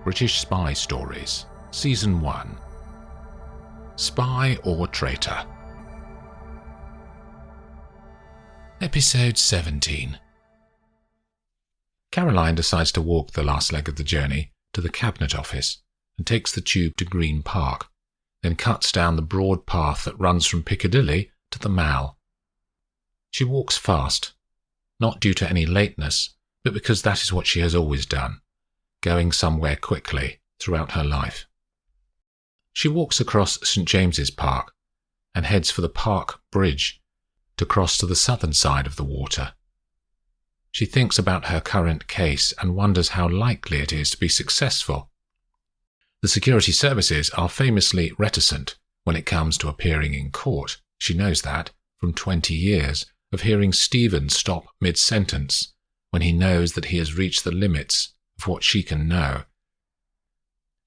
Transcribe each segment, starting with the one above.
British Spy Stories, Season 1. Spy or Traitor. Episode 17. Caroline decides to walk the last leg of the journey to the Cabinet Office and takes the tube to Green Park, then cuts down the broad path that runs from Piccadilly to the Mall. She walks fast, not due to any lateness, but because that is what she has always done, going somewhere quickly throughout her life. She walks across St. James's Park and heads for the Park Bridge to cross to the southern side of the water. She thinks about her current case and wonders how likely it is to be successful. The security services are famously reticent when it comes to appearing in court. She knows that from 20 years of hearing Stephen stop mid-sentence when he knows that he has reached the limits of what she can know.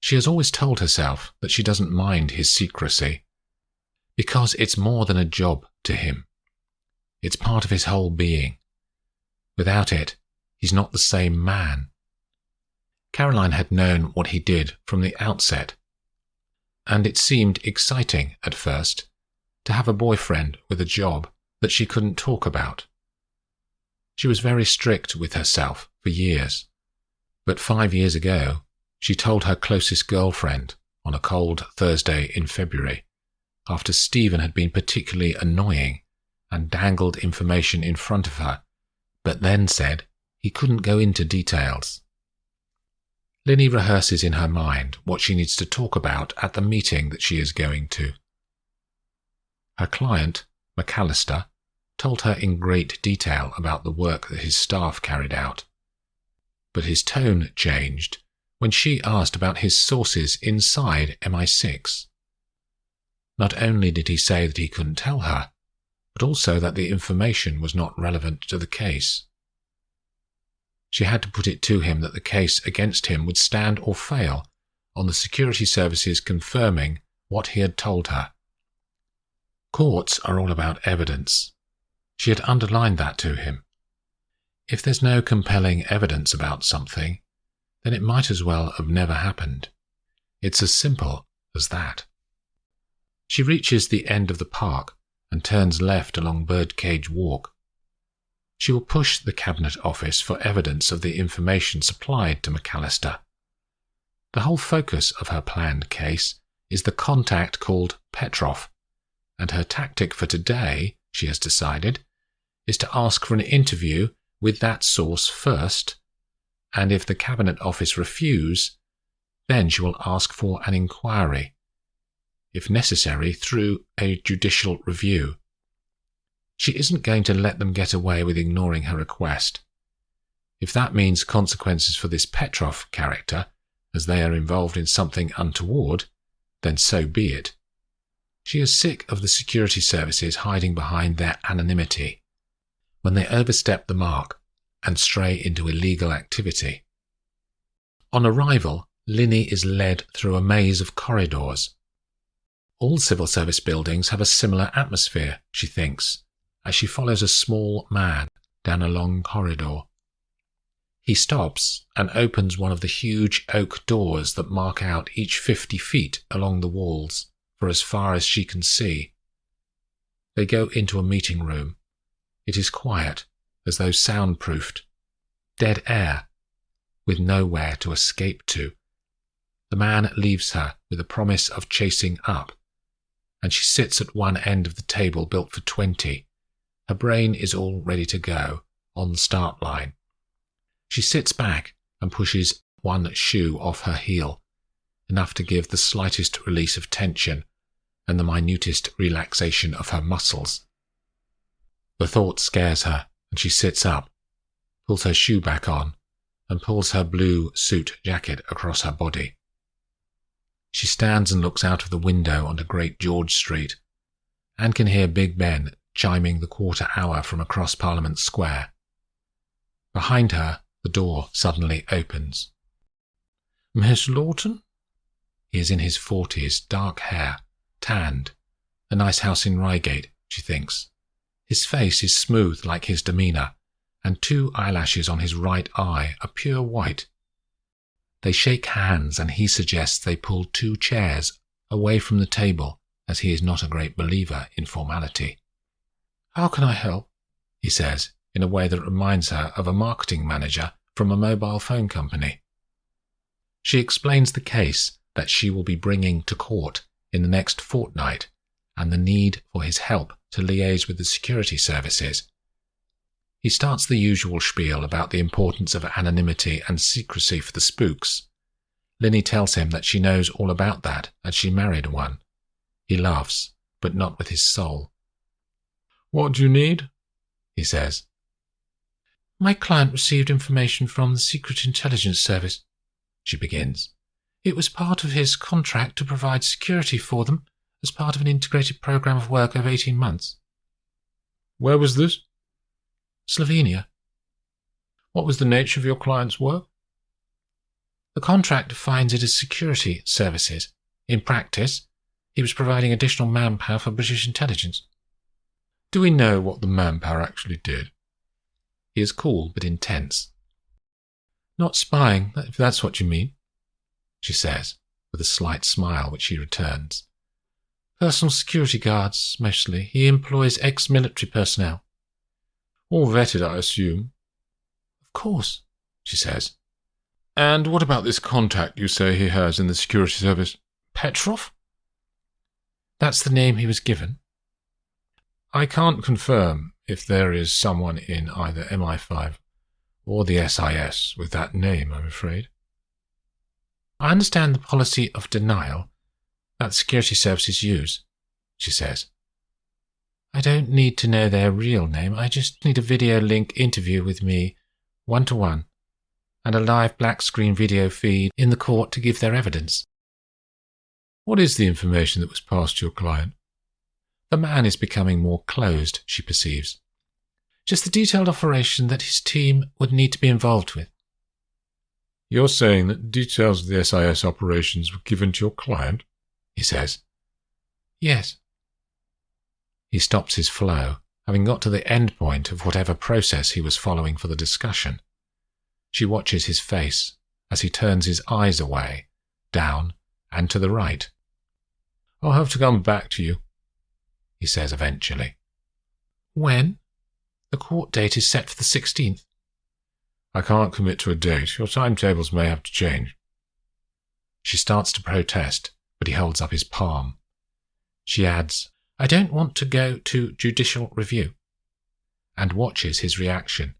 She has always told herself that she doesn't mind his secrecy, because it's more than a job to him. It's part of his whole being. Without it, he's not the same man. Caroline had known what he did from the outset, and it seemed exciting at first to have a boyfriend with a job that she couldn't talk about. She was very strict with herself for years, but 5 years ago she told her closest girlfriend on a cold Thursday in February, after Stephen had been particularly annoying and dangled information in front of her, but then said he couldn't go into details. Linnie rehearses in her mind what she needs to talk about at the meeting that she is going to. Her client, McAllister, told her in great detail about the work that his staff carried out. But his tone changed when she asked about his sources inside MI6. Not only did he say that he couldn't tell her, but also that the information was not relevant to the case. She had to put it to him that the case against him would stand or fail on the security services confirming what he had told her. Courts are all about evidence. She had underlined that to him. If there's no compelling evidence about something, then it might as well have never happened. It's as simple as that. She reaches the end of the park and turns left along Birdcage Walk. She will push the Cabinet Office for evidence of the information supplied to McAllister. The whole focus of her planned case is the contact called Petrov, and her tactic for today, she has decided, is to ask for an interview with that source first, and if the Cabinet Office refuse, then she will ask for an inquiry, if necessary through a judicial review. She isn't going to let them get away with ignoring her request. If that means consequences for this Petrov character, as they are involved in something untoward, then so be it. She is sick of the security services hiding behind their anonymity when they overstep the mark and stray into illegal activity. On arrival, Linnie is led through a maze of corridors. All civil service buildings have a similar atmosphere, she thinks, as she follows a small man down a long corridor. He stops and opens one of the huge oak doors that mark out each 50 feet along the walls for as far as she can see. They go into a meeting room. It is quiet, as though soundproofed. Dead air, with nowhere to escape to. The man leaves her with a promise of chasing up, and she sits at one end of the table built for 20. Her brain is all ready to go, on the start line. She sits back and pushes one shoe off her heel, enough to give the slightest release of tension and the minutest relaxation of her muscles. The thought scares her, and she sits up, pulls her shoe back on, and pulls her blue suit jacket across her body. She stands and looks out of the window onto Great George Street, and can hear Big Ben chiming the quarter hour from across Parliament Square. Behind her, the door suddenly opens. "Miss Lawton?" He is in his 40s, dark hair, tanned. A nice house in Reigate, she thinks. His face is smooth like his demeanour, and 2 eyelashes on his right eye are pure white. They shake hands and he suggests they pull 2 chairs away from the table, as he is not a great believer in formality. "How can I help?" he says, in a way that reminds her of a marketing manager from a mobile phone company. She explains the case that she will be bringing to court in the next fortnight and the need for his help to liaise with the security services. He starts the usual spiel about the importance of anonymity and secrecy for the spooks. Linnie tells him that she knows all about that as she married one. He laughs, but not with his soul. "What do you need?" he says. "My client received information from the Secret Intelligence Service," she begins. "It was part of his contract to provide security for them as part of an integrated program of work over 18 months. "Where was this?" "Slovenia." "What was the nature of your client's work?" "The contract defines it as security services. In practice, he was providing additional manpower for British intelligence." "Do we know what the manpower actually did?" He is cool but intense. "Not spying, if that's what you mean," she says, with a slight smile which he returns. "Personal security guards, mostly. He employs ex-military personnel." "All vetted, I assume?" "Of course," she says. "And what about this contact you say he has in the security service? Petrov?" "That's the name he was given." "I can't confirm if there is someone in either MI5 or the SIS with that name, I'm afraid." "I understand the policy of denial that security services use," she says. "I don't need to know their real name. I just need a video link interview with me, 1-to-1, and a live black screen video feed in the court to give their evidence." "What is the information that was passed to your client?" The man is becoming more closed, she perceives. "Just the detailed operation that his team would need to be involved with." "You're saying that details of the SIS operations were given to your client?" he says. "Yes." He stops his flow, having got to the end point of whatever process he was following for the discussion. She watches his face as he turns his eyes away, down, and to the right. "I'll have to come back to you," he says eventually. "When?" "The court date is set for the 16th. "I can't commit to a date. Your timetables may have to change." She starts to protest, but he holds up his palm. She adds, "I don't want to go to judicial review," and watches his reaction.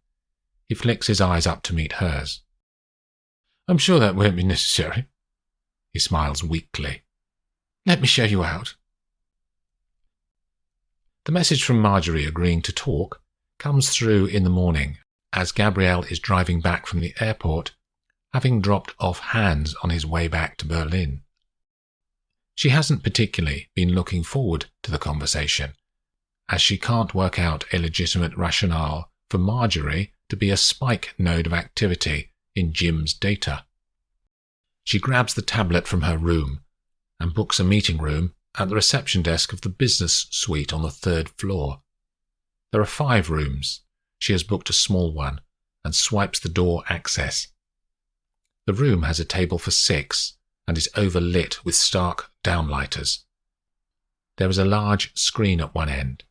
He flicks his eyes up to meet hers. "I'm sure that won't be necessary." He smiles weakly. "Let me show you out." The message from Marjorie agreeing to talk comes through in the morning as Gabriel is driving back from the airport, having dropped off Hans on his way back to Berlin. She hasn't particularly been looking forward to the conversation, as she can't work out a legitimate rationale for Marjorie to be a spike node of activity in Jim's data. She grabs the tablet from her room and books a meeting room at the reception desk of the business suite on the 3rd floor. There are 5 rooms. She has booked a small one and swipes the door access. The room has a table for 6 and is overlit with stark downlighters. There is a large screen at one end.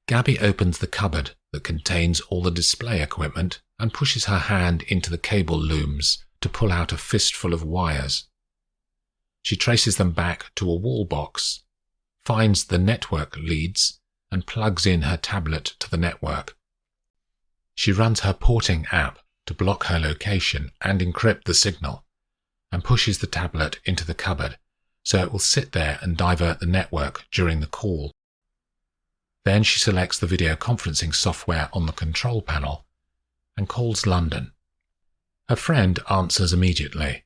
Gabby opens the cupboard that contains all the display equipment and pushes her hand into the cable looms to pull out a fistful of wires. She traces them back to a wall box, finds the network leads, and plugs in her tablet to the network. She runs her porting app to block her location and encrypt the signal, and pushes the tablet into the cupboard so it will sit there and divert the network during the call. Then she selects the video conferencing software on the control panel and calls London. Her friend answers immediately,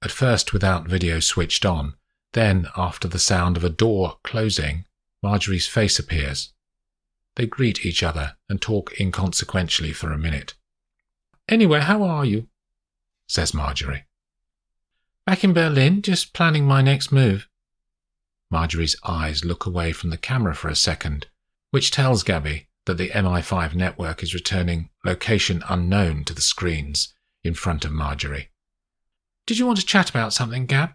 at first without video switched on, then after the sound of a door closing, Marjorie's face appears. They greet each other and talk inconsequentially for a minute. "Anyway, how are you?" says Marjorie. "Back in Berlin, just planning my next move." Marjorie's eyes look away from the camera for a second, which tells Gabby that the MI5 network is returning location unknown to the screens in front of Marjorie. Did you want to chat about something, Gab?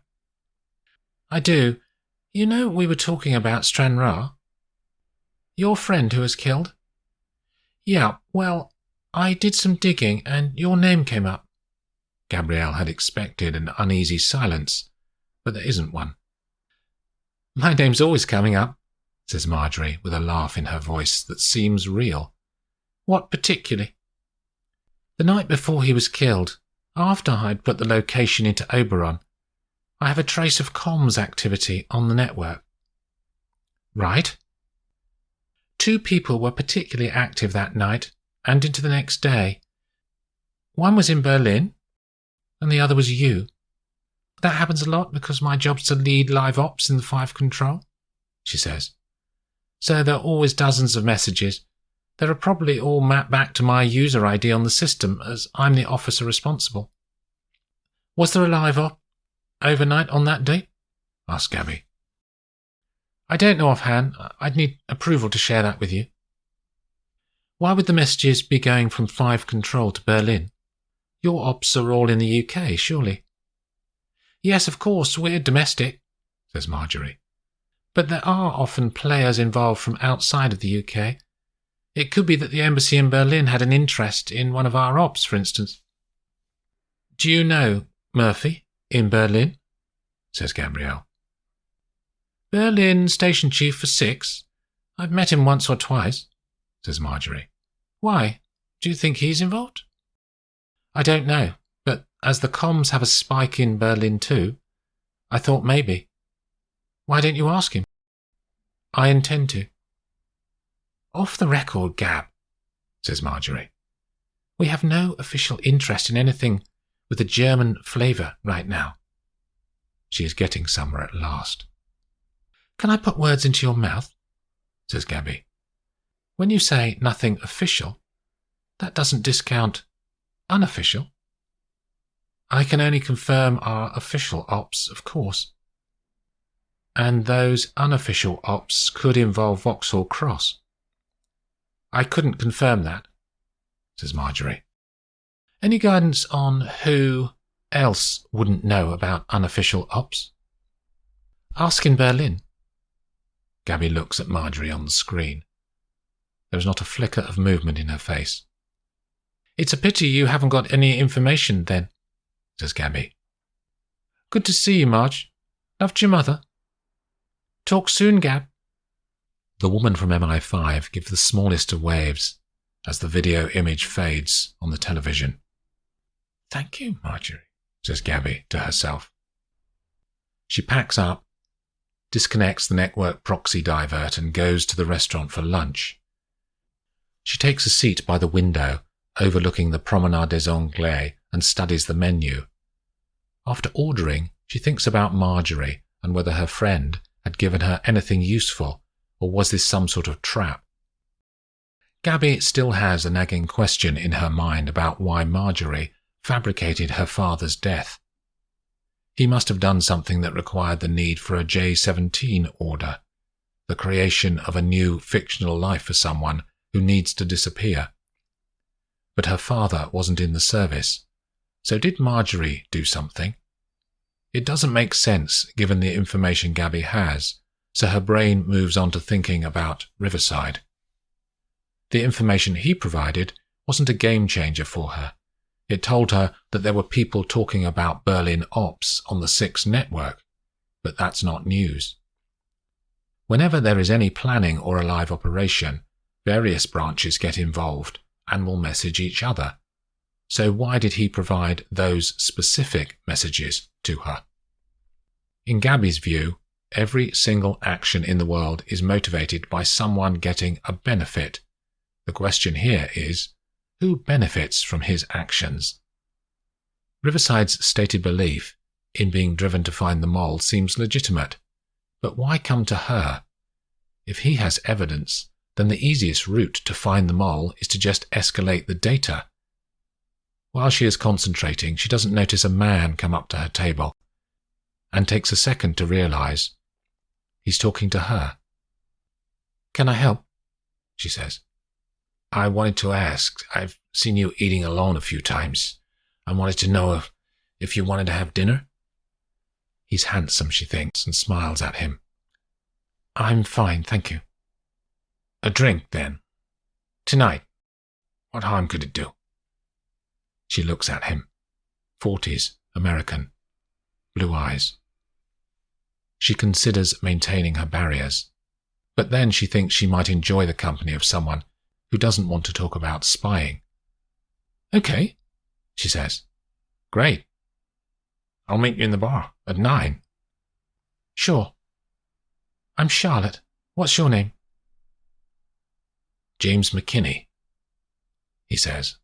I do. You know we were talking about Stranraer? Your friend who was killed? Yeah, well, I did some digging and your name came up. Gabrielle had expected an uneasy silence, but there isn't one. My name's always coming up, says Marjorie with a laugh in her voice that seems real. What particularly? The night before he was killed, after I'd put the location into Oberon, I have a trace of comms activity on the network. Right. 2 people were particularly active that night and into the next day. One was in Berlin, and the other was you. That happens a lot because my job's to lead live ops in the 5 Control, she says. So there are always dozens of messages. They are probably all mapped back to my user ID on the system, as I'm the officer responsible. Was there a live op overnight on that date? Asked Gabby. I don't know offhand. I'd need approval to share that with you. Why would the messages be going from 5 Control to Berlin? Your ops are all in the UK, surely. Yes, of course, we're domestic, says Marjorie. But there are often players involved from outside of the UK. It could be that the embassy in Berlin had an interest in one of our ops, for instance. Do you know Murphy in Berlin? Says Gabrielle. Berlin station chief for 6. I've met him once or twice, says Marjorie. Why? Do you think he's involved? I don't know, but as the comms have a spike in Berlin too, I thought maybe. Why don't you ask him? I intend to. Off the record, Gab, says Marjorie. We have no official interest in anything with a German flavour right now. She is getting somewhere at last. Can I put words into your mouth? Says Gabby. When you say nothing official, that doesn't discount unofficial. I can only confirm our official ops, of course. And those unofficial ops could involve Vauxhall Cross. I couldn't confirm that, says Marjorie. Any guidance on who else wouldn't know about unofficial ops? Ask in Berlin. Gabby looks at Marjorie on the screen. There is not a flicker of movement in her face. It's a pity you haven't got any information then, says Gabby. Good to see you, Marge. Loved your mother. Talk soon, Gab. The woman from MI5 gives the smallest of waves as the video image fades on the television. Thank you, Marjorie, says Gabby to herself. She packs up, disconnects the network proxy divert and goes to the restaurant for lunch. She takes a seat by the window overlooking the Promenade des Anglais and studies the menu. After ordering, she thinks about Marjorie and whether her friend had given her anything useful, or was this some sort of trap? Gabby still has a nagging question in her mind about why Marjorie fabricated her father's death. He must have done something that required the need for a J-17 order, the creation of a new fictional life for someone who needs to disappear. But her father wasn't in the service, so did Marjorie do something? It doesn't make sense given the information Gabby has, so her brain moves on to thinking about Riverside. The information he provided wasn't a game changer for her. It told her that there were people talking about Berlin ops on the 6 network, but that's not news. Whenever there is any planning or a live operation, various branches get involved and will message each other. So why did he provide those specific messages to her? In Gabby's view, every single action in the world is motivated by someone getting a benefit. The question here is, who benefits from his actions? Riverside's stated belief in being driven to find the mole seems legitimate, but why come to her? If he has evidence, then the easiest route to find the mole is to just escalate the data. While she is concentrating, she doesn't notice a man come up to her table, and takes a second to realize he's talking to her. Can I help? She says. I wanted to ask, I've seen you eating alone a few times. I wanted to know if you wanted to have dinner? He's handsome, she thinks, and smiles at him. I'm fine, thank you. A drink, then. Tonight. What harm could it do? She looks at him. 40s, American. Blue eyes. She considers maintaining her barriers, but then she thinks she might enjoy the company of someone who doesn't want to talk about spying. Okay, she says. Great. I'll meet you in the bar at 9. Sure. I'm Charlotte. What's your name? James McKinney, he says.